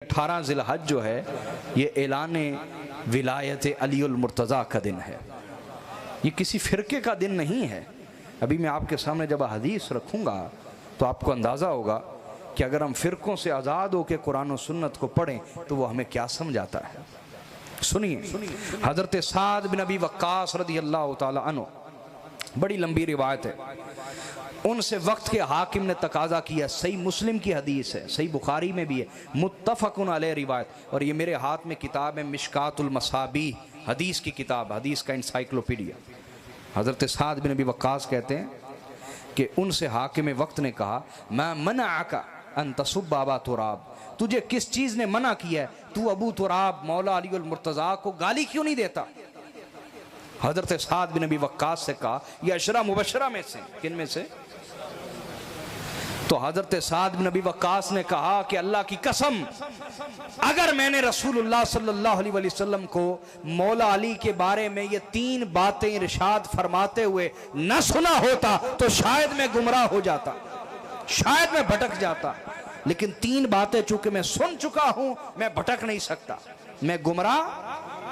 18 ذی-الحج جو ہے یہ اعلان ولایت علی المرتضیٰ کا دن ہے، یہ کسی فرقے کا دن نہیں ہے۔ ابھی میں آپ کے سامنے جب حدیث رکھوں گا تو آپ کو اندازہ ہوگا کہ اگر ہم فرقوں سے آزاد ہو کے قرآن و سنت کو پڑھیں تو وہ ہمیں کیا سمجھاتا ہے۔ سنیے، حضرت سعد بن ابی وقاص رضی اللہ تعالی عنہ، بڑی لمبی روایت ہے، ان سے وقت کے حاکم نے تقاضا کیا، صحیح مسلم کی حدیث ہے، صحیح بخاری میں بھی ہے، متفق علیہ روایت، اور یہ میرے ہاتھ میں کتاب ہے مشکات المصابیح، حدیث کی کتاب، حدیث کا انسائیکلوپیڈیا۔ حضرت سعد بن ابی وقاص کہتے ہیں کہ ان سے حاکم وقت نے کہا، ما منعک ان تسب ابا تراب، تجھے کس چیز نے منع کیا ہے تو ابو تراب مولا علی المرتضیٰ کو گالی کیوں نہیں دیتا؟ حضرت سعد بن ابی وقاص سے کہا، یہ عشرہ مبشرہ میں سے، کن میں سے؟ تو حضرت سعد بن ابی وقاص نے کہا کہ اللہ کی قسم، اگر میں نے رسول اللہ صلی اللہ علیہ وسلم کو مولا علی کے بارے میں یہ 3 باتیں ارشاد فرماتے ہوئے نہ سنا ہوتا تو شاید میں گمراہ ہو جاتا، شاید میں بھٹک جاتا، لیکن 3 باتیں چونکہ میں سن چکا ہوں، میں بھٹک نہیں سکتا، میں گمراہ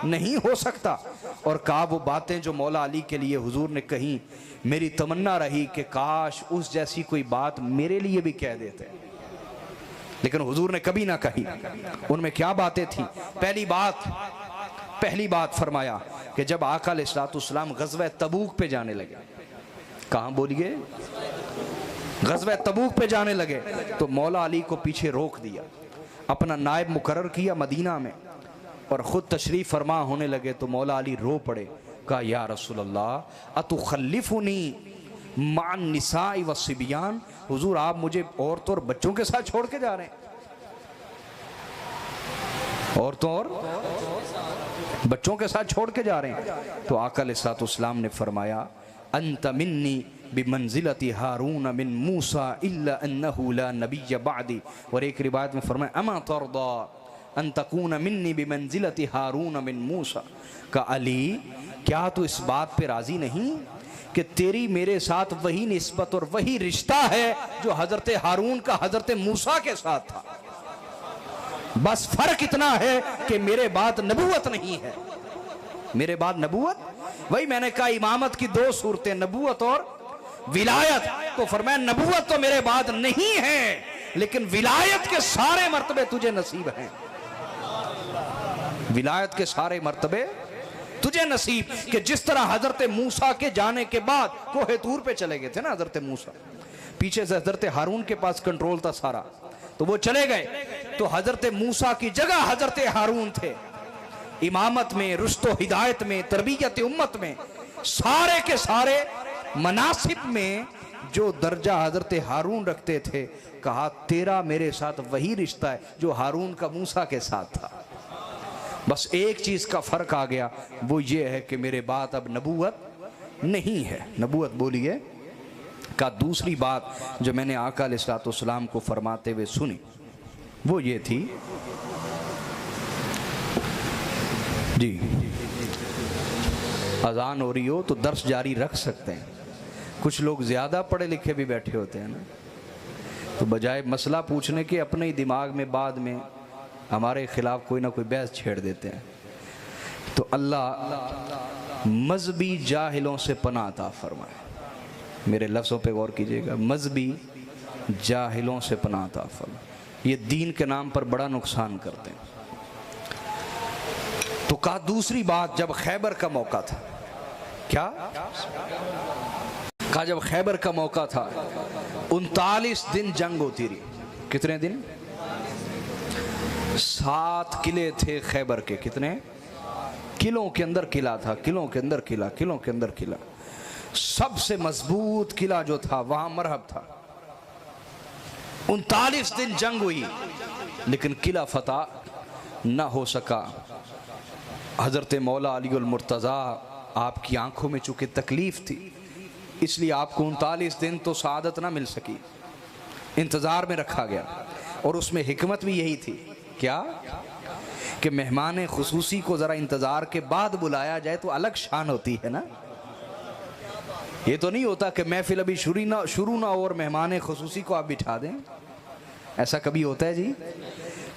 نہیں ہو سکتا۔ اور کہا وہ باتیں جو مولا علی کے لیے حضور نے کہیں، میری تمنا رہی کہ کاش اس جیسی کوئی بات میرے لیے بھی کہہ دیتے، لیکن حضور نے کبھی نہ کہی۔ ان میں کیا باتیں تھیں؟ پہلی بات فرمایا کہ جب آقا علیہ السلام غزوہ تبوک پہ جانے لگے، کہاں بولیے؟ غزوہ تبوک پہ جانے لگے تو مولا علی کو پیچھے روک دیا، اپنا نائب مقرر کیا مدینہ میں، اور خود تشریف فرما ہونے لگے تو مولا علی رو پڑے، کہا یا رسول اللہ اتخلفنی مع النساء والصبیان، حضور آپ مجھے عورتوں اور بچوں کے ساتھ چھوڑ کے جا رہے ہیں، عورتوں اور بچوں کے ساتھ چھوڑ کے جا رہے ہیں؟ تو آقا علیہ السلام نے فرمایا، انت منی بمنزلت ہارون من موسیٰ الا انہ لا نبی بعدی، اور ایک روایت میں فرمایا اما ترضی ان تکون منی بمنزلت ہارون من موسیٰ، کہ علی کیا تو اس بات پہ راضی نہیں کہ تیری میرے ساتھ وہی نسبت اور وہی رشتہ ہے جو حضرت ہارون کا حضرت موسیٰ کے ساتھ تھا، بس فرق اتنا ہے کہ میرے بعد نبوت نہیں ہے، میرے بعد نبوت، وہی میں نے کہا امامت کی 2 صورتیں، نبوت اور ولایت، تو فرمایا نبوت تو میرے بعد نہیں ہے لیکن ولایت کے سارے مرتبے تجھے نصیب ہیں، ولایت کے سارے مرتبے تجھے نصیب، کہ جس طرح حضرت موسیٰ کے جانے کے بعد کوہ طور پہ چلے گئے تھے نا حضرت موسیٰ، پیچھے سے حضرت ہارون کے پاس کنٹرول تھا سارا، تو وہ چلے گئے تو حضرت موسیٰ کی جگہ حضرت ہارون تھے، امامت میں، رشد و ہدایت میں، تربیت امت میں، سارے کے سارے مناسب میں جو درجہ حضرت ہارون رکھتے تھے، کہا تیرا میرے ساتھ وہی رشتہ ہے جو ہارون کا موسیٰ کے ساتھ تھا، بس ایک چیز کا فرق آ گیا، وہ یہ ہے کہ میرے بعد اب نبوت نہیں ہے، نبوت بولیے۔ کا دوسری بات جو میں نے آقا علیہ السلام کو فرماتے ہوئے سنی وہ یہ تھی، جی اذان ہو رہی ہو تو درس جاری رکھ سکتے ہیں، کچھ لوگ زیادہ پڑھے لکھے بھی بیٹھے ہوتے ہیں نا، تو بجائے مسئلہ پوچھنے کے اپنے ہی دماغ میں بعد میں ہمارے خلاف کوئی نہ کوئی بحث چھیڑ دیتے ہیں، تو اللہ مذہبی جاہلوں سے پناہ عطا فرمائے، میرے لفظوں پہ غور کیجئے گا، مذہبی جاہلوں سے پناہ عطا فرمائے، یہ دین کے نام پر بڑا نقصان کرتے ہیں۔ تو کہا دوسری بات، جب خیبر کا موقع تھا، کیا کہا؟ جب خیبر کا موقع تھا 39 دن جنگ ہوتی رہی، کتنے دن؟ 7 قلعے تھے خیبر کے، کتنے قلعوں کے اندر قلعہ تھا، قلعوں کے اندر قلعہ، قلعوں کے اندر قلعہ، سب سے مضبوط قلعہ جو تھا وہاں مرحب تھا، 39 دن جنگ ہوئی لیکن قلعہ فتح نہ ہو سکا۔ حضرت مولا علی المرتضیٰ آپ کی آنکھوں میں چونکہ تکلیف تھی، اس لیے آپ کو 39 دن تو سعادت نہ مل سکی، انتظار میں رکھا گیا، اور اس میں حکمت بھی یہی تھی، کیا کہ مہمان خصوصی کو ذرا انتظار کے بعد بلایا جائے تو الگ شان ہوتی ہے نا، یہ تو نہیں ہوتا کہ محفل ابھی شروع نہ ہو اور مہمان خصوصی کو آپ بٹھا دیں، ایسا کبھی ہوتا ہے جی؟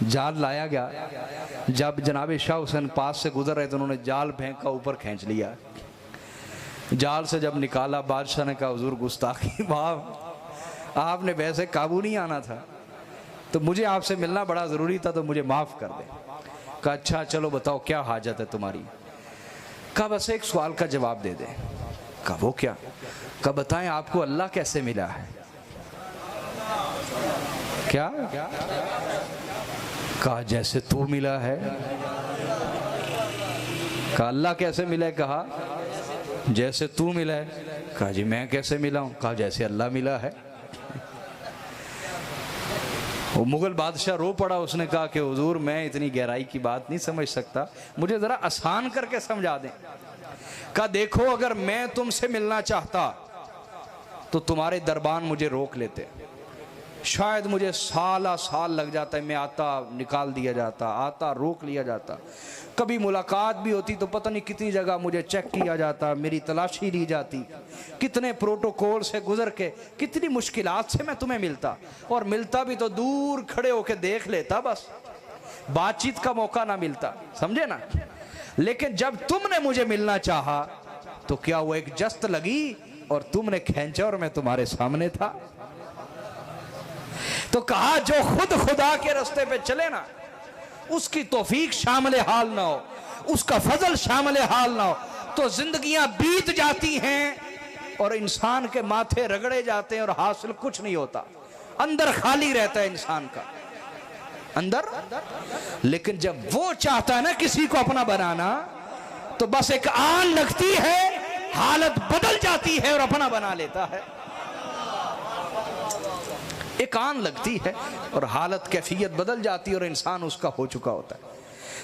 جال لایا گیا. جب جناب شاہ حسین پاس سے گزر رہے تو انہوں نے جال پھینکا, اوپر کھینچ لیا. جال سے جب نکالا بادشاہ نے کہا حضور گستاخی معاف, آپ نے ویسے قابو نہیں آنا تھا, تو مجھے آپ سے ملنا بڑا ضروری تھا, تو مجھے معاف کر دیں. کہا اچھا چلو بتاؤ کیا حاجت ہے تمہاری. کہا بس ایک سوال کا جواب دے دیں. کہا وہ کیا. کہا بتائیں آپ کو اللہ کیسے ملا ہے. کیا. کہا جیسے تو ملا ہے. کہا اللہ کیسے ملا ہے. کہا جیسے تو ملا ہے. کہا جی میں کیسے ملا ہوں. کہا جیسے اللہ ملا ہے. وہ مغل بادشاہ رو پڑا, اس نے کہا کہ حضور میں اتنی گہرائی کی بات نہیں سمجھ سکتا, مجھے ذرا آسان کر کے سمجھا دیں. کہا دیکھو اگر میں تم سے ملنا چاہتا تو تمہارے دربان مجھے روک لیتے, شاید مجھے سالہ سال لگ جاتا ہے, میں آتا نکال دیا جاتا, آتا روک لیا جاتا, کبھی ملاقات بھی ہوتی تو پتہ نہیں کتنی جگہ مجھے چیک کیا جاتا, میری تلاشی لی جاتی, کتنے پروٹوکول سے گزر کے کتنی مشکلات سے میں تمہیں ملتا, اور ملتا بھی تو دور کھڑے ہو کے دیکھ لیتا, بس بات چیت کا موقع نہ ملتا, سمجھے نا. لیکن جب تم نے مجھے ملنا چاہا تو کیا وہ ایک جست لگی اور تم نے کھینچا اور میں تمہارے سامنے تھا. تو کہا جو خود خدا کے رستے پہ چلے نا, اس کی توفیق شامل حال نہ ہو, اس کا فضل شامل حال نہ ہو, تو زندگیاں بیت جاتی ہیں اور انسان کے ماتھے رگڑے جاتے ہیں اور حاصل کچھ نہیں ہوتا, اندر خالی رہتا ہے انسان کا اندر. لیکن جب وہ چاہتا ہے نا کسی کو اپنا بنانا, تو بس ایک آن لگتی ہے, حالت بدل جاتی ہے اور اپنا بنا لیتا ہے. ایک آن لگتی ہے اور حالت کیفیت بدل جاتی ہے اور انسان اس کا ہو چکا ہوتا ہے.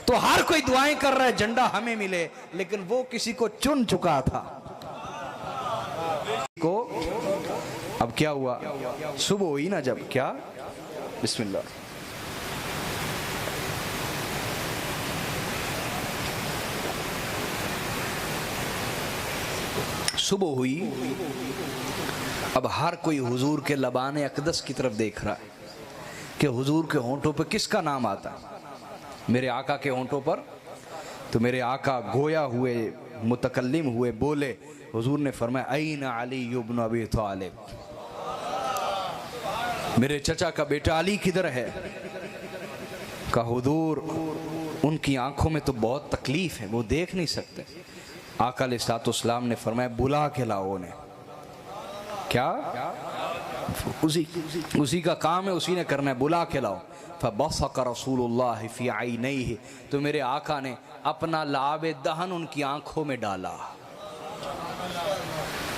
تو ہر کوئی دعائیں کر رہا ہے جھنڈا ہمیں ملے, لیکن وہ کسی کو چن چکا تھا. کو اب کیا ہوا, صبح ہوئی نا جب, کیا بسم اللہ, صبح ہوئی. اب ہر کوئی حضور کے لبان اقدس کی طرف دیکھ رہا ہے کہ حضور کے ہونٹوں پہ کس کا نام آتا ہے. میرے آقا کے ہونٹوں پر تو میرے آقا گویا ہوئے, متکلم ہوئے, بولے. حضور نے فرمایا این علی ابن ابی طالب, میرے چچا کا بیٹا علی کدھر ہے. کہا حضور ان کی آنکھوں میں تو بہت تکلیف ہے, وہ دیکھ نہیں سکتے. آقا علیہ الصلوۃ والسلام نے فرمایا بلا کے لاؤ انہیں. کیا اسی کا کام ہے, اسی نے کرنا ہے, بلا کے لاؤ. فبصق رسول اللہ فی عینیہ, تو میرے آقا نے اپنا لعاب دہن ان کی آنکھوں میں ڈالا.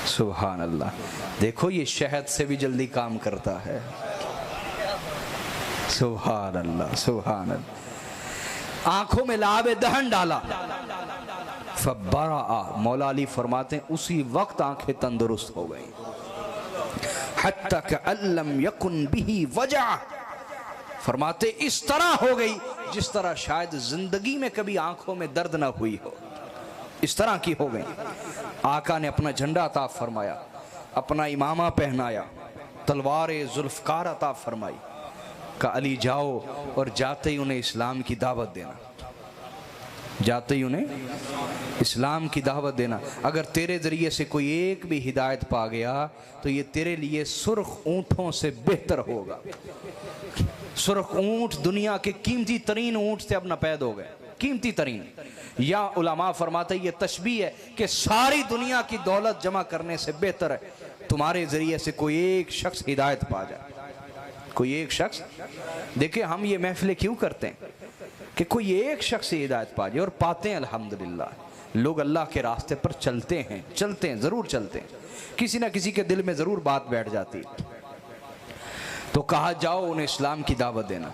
سبحان اللہ. دیکھو یہ شہد سے بھی جلدی کام کرتا ہے. سبحان اللہ سبحان اللہ. آنکھوں میں لعاب دہن ڈالا. فبرأ, مولا علی فرماتے ہیں اسی وقت آنکھیں تندرست ہو گئیں. حتی کأن لم یکن بہ وجع, فرماتے اس طرح ہو گئی جس طرح شاید زندگی میں کبھی آنکھوں میں درد نہ ہوئی ہو, اس طرح کی ہو گئی. آقا نے اپنا جھنڈا عطا فرمایا, اپنا امامہ پہنایا, تلوار ذوالفقار عطا فرمائی. کہ علی جاؤ اور جاتے ہی انہیں اسلام کی دعوت دینا, جاتے ہی انہیں اسلام کی دعوت دینا. اگر تیرے ذریعے سے کوئی ایک بھی ہدایت پا گیا تو یہ تیرے لیے سرخ اونٹوں سے بہتر ہوگا. سرخ اونٹ دنیا کے قیمتی ترین اونٹ سے اب ناپید ہو گئے, قیمتی ترین. یا علماء فرماتے ہیں یہ تشبیہ ہے کہ ساری دنیا کی دولت جمع کرنے سے بہتر ہے تمہارے ذریعے سے کوئی ایک شخص ہدایت پا جائے, کوئی ایک شخص. دیکھیں ہم یہ محفلیں کیوں کرتے ہیں کہ کوئی ایک شخص ہدایت پا جائے, اور پاتے ہیں الحمدللہ. لوگ اللہ کے راستے پر چلتے ہیں, ضرور چلتے ہیں, کسی نہ کسی کے دل میں ضرور بات بیٹھ جاتی. تو کہا جاؤ انہیں اسلام کی دعوت دینا,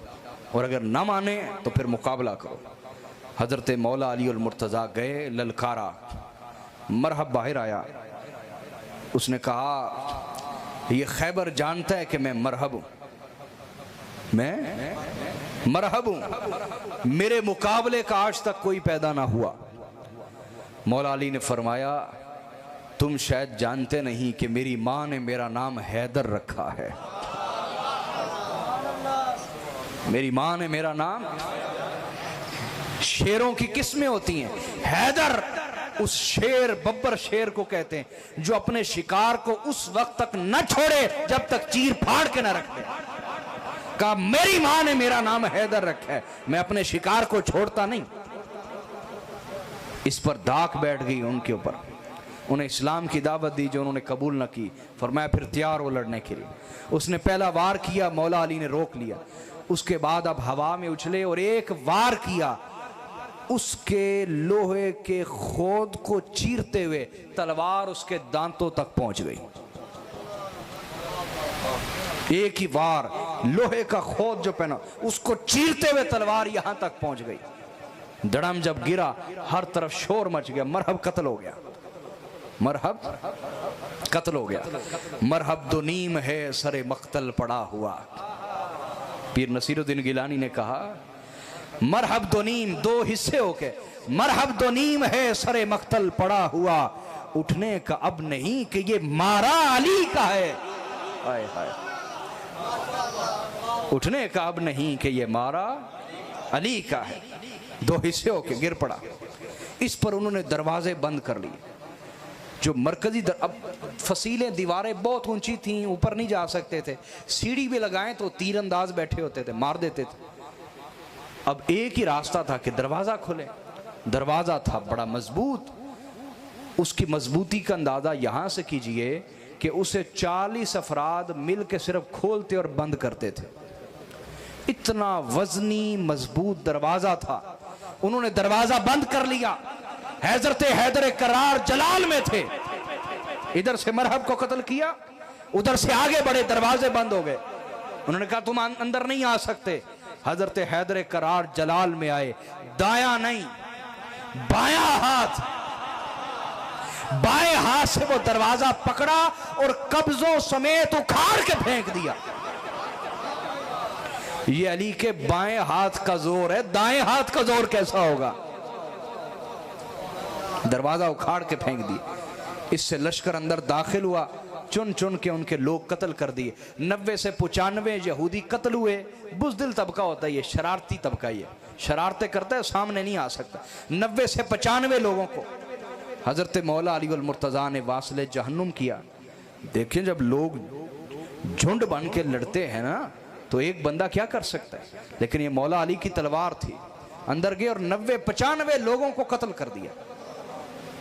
اور اگر نہ مانے تو پھر مقابلہ کرو. حضرت مولا علی المرتضیٰ گئے, للکارا, مرحب باہر آیا. اس نے کہا یہ خیبر جانتا ہے کہ میں مرحب ہوں, میں مرحب ہوں, میرے مقابلے کا آج تک کوئی پیدا نہ ہوا. مولا علی نے فرمایا تم شاید جانتے نہیں کہ میری ماں نے میرا نام حیدر رکھا ہے. میری ماں نے میرا نام، شیروں کی قسمیں ہوتی ہیں، حیدر اس شیر، ببر شیر کو کہتے ہیں جو اپنے شکار کو اس وقت تک نہ چھوڑے جب تک چیر پھاڑ کے نہ رکھ دے۔ کہا میری ماں نے میرا نام حیدر رکھا ہے، میں اپنے شکار کو چھوڑتا نہیں۔ اس پر داغ بیٹھ گئی ان کے اوپر، انہیں اسلام کی دعوت دی جو انہوں نے قبول نہ کی، فرمایا پھر تیار ہو لڑنے کے لیے۔ اس نے پہلا وار کیا، مولا علی نے روک لیا، اس کے بعد اب ہوا میں اچھلے اور ایک وار کیا، اس کے لوہے کے خود کو چیرتے ہوئے تلوار اس کے دانتوں تک پہنچ گئی۔ ایک ہی وار لوہے کا خود جو پہنا اس کو چیرتے ہوئے تلوار یہاں تک پہنچ گئی۔ دڑم جب گرا ہر طرف شور مچ گیا، مرحب قتل ہو گیا، مرحب قتل ہو گیا۔ مرحب دو نیم ہے سر مقتل پڑا ہوا۔ پیر نصیر الدین گیلانی نے کہا مرحب دو نیم، دو حصے ہو کے، مرحب دو نیم ہے سر مقتل پڑا ہوا، اٹھنے کا اب نہیں کہ یہ مارا علی کا ہے، ہائے ہائے، اٹھنے کا اب نہیں کہ یہ مارا علی کا ہے۔ دو حصے ہو کے گر پڑا۔ اس پر انہوں نے دروازے بند کر لیے، جو مرکزی اب فصیلیں دیواریں بہت اونچی تھیں، اوپر نہیں جا سکتے تھے، سیڑھی بھی لگائیں تو تیر انداز بیٹھے ہوتے تھے، مار دیتے تھے۔ اب ایک ہی راستہ تھا کہ دروازہ کھلے۔ دروازہ تھا بڑا مضبوط، اس کی مضبوطی کا اندازہ یہاں سے کیجئے کہ اسے 40 افراد مل کے صرف کھولتے اور بند کرتے تھے، اتنا وزنی مضبوط دروازہ تھا۔ انہوں نے دروازہ بند کر لیا، حضرت حیدر کرار جلال میں تھے، ادھر سے مرحب کو قتل کیا، ادھر سے آگے بڑے، دروازے بند ہو گئے۔ انہوں نے کہا تم اندر نہیں آ سکتے۔ حضرت حیدر کرار جلال میں آئے، دایاں نہیں بایاں ہاتھ، بائیں ہاتھ سے وہ دروازہ پکڑا اور قبضوں سمیت اکھاڑ کے پھینک دیا۔ یہ علی کے بائیں ہاتھ کا زور ہے، دائیں ہاتھ کا زور کیسا ہوگا؟ دروازہ اکھاڑ کے پھینک دیا۔ اس سے لشکر اندر داخل ہوا، چن چن کے ان کے لوگ قتل کر دیے۔ 90 سے 95 یہودی قتل ہوئے۔ بزدل طبقہ ہوتا ہے یہ، شرارتی طبقہ، یہ شرارتیں کرتا ہے، سامنے نہیں آ سکتا۔ 90 سے 95 لوگوں کو حضرت مولا علی المرتضیٰ نے واصل جہنم کیا۔ دیکھیں جب لوگ جھنڈ بن کے لڑتے ہیں نا تو ایک بندہ کیا کر سکتا ہے، لیکن یہ مولا علی کی تلوار تھی، اندر گئے اور 90-95 لوگوں کو قتل کر دیا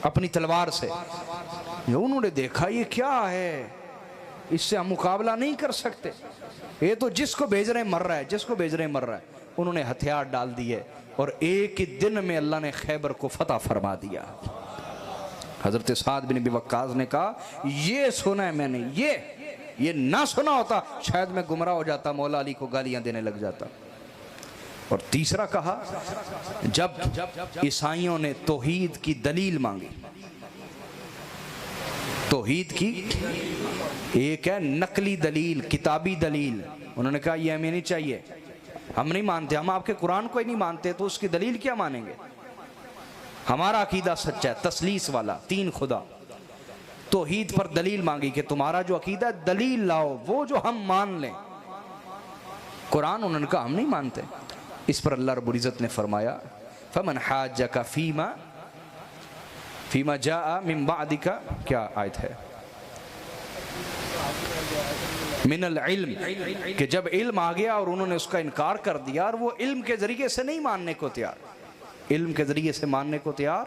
اپنی تلوار سے۔ انہوں نے دیکھا یہ کیا ہے، اس سے ہم مقابلہ نہیں کر سکتے، یہ تو جس کو بھیج رہے ہیں مر رہا ہے، جس کو بھیج رہے ہیں مر رہا ہے۔ انہوں نے ہتھیار ڈال دیے اور ایک ہی دن میں اللہ نے خیبر کو فتح فرما دیا۔ حضرت سعد بن ابی وقاص نے کہا یہ سنا ہے میں نے، یہ نہ سنا ہوتا شاید میں گمراہ ہو جاتا، مولا علی کو گالیاں دینے لگ جاتا۔ اور تیسرا کہا جب عیسائیوں نے توحید کی دلیل مانگی، توحید کی ایک ہے نقلی دلیل، کتابی دلیل، انہوں نے کہا یہ ہمیں نہیں چاہیے، ہم نہیں مانتے، ہم آپ کے قرآن کو ہی نہیں مانتے تو اس کی دلیل کیا مانیں گے؟ ہمارا عقیدہ سچا ہے، تثلیث والا، 3 خدا۔ توحید پر دلیل مانگی کہ تمہارا جو عقیدہ ہے دلیل لاؤ، وہ جو ہم مان لیں۔ قرآن انہوں نے کہا ہم نہیں مانتے۔ اس پر اللہ رب العزت نے فرمایا فَمَنْ حَاجَّكَ فِيمَا جَاءَ مِن بَعْدِكَ، کیا آیت ہے؟ من العلم، کہ جب علم آ گیا اور انہوں نے اس کا انکار کر دیا اور وہ علم کے ذریعے سے نہیں ماننے کو تیار، علم کے ذریعے سے ماننے کو تیار،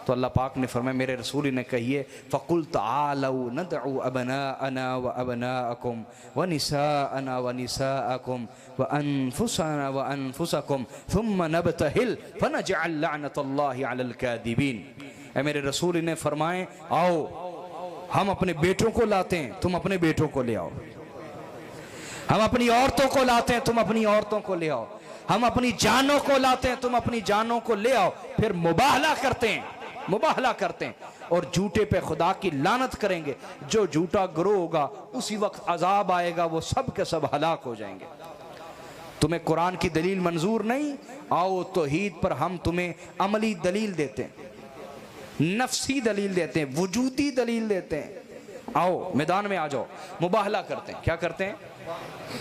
تو اللہ پاک نے فرمایا میرے رسول نے کہیے فَقُلْ تَعَالَوْا نَدْعُوا أَبْنَاءَنَا وَأَبْنَاءَكُمْ وَنِسَاءَنَا وَنِسَاءَكُمْ وَأَنفُسَنَا وَأَنفُسَكُمْ ثُمَّ نَبْتَهِلْ فَنَجْعَلْ لَعْنَةَ اللَّهِ عَلَى الْكَاذِبِينَ۔ اے میرے رسول نے فرمائے آؤ ہم اپنے بیٹوں کو لاتے ہیں، تم اپنے بیٹوں کو لے آؤ، ہم اپنی عورتوں کو لاتے ہیں، تم اپنی عورتوں کو لے آؤ، ہم اپنی جانوں کو لاتے ہیں، تم اپنی جانوں کو لے آؤ، پھر مباہلہ کرتے ہیں، مباہلہ کرتے ہیں اور جھوٹے پہ خدا کی لعنت کریں گے۔ جو جھوٹا گروہ ہوگا اسی وقت عذاب آئے گا، وہ سب کے سب ہلاک ہو جائیں گے۔ تمہیں قرآن کی دلیل منظور نہیں، آؤ توحید پر ہم تمہیں عملی دلیل دیتے ہیں، نفسی دلیل دیتے ہیں، وجودی دلیل دیتے ہیں، آؤ میدان میں آ جاؤ، مباہلہ کرتے ہیں۔ کیا کرتے ہیں؟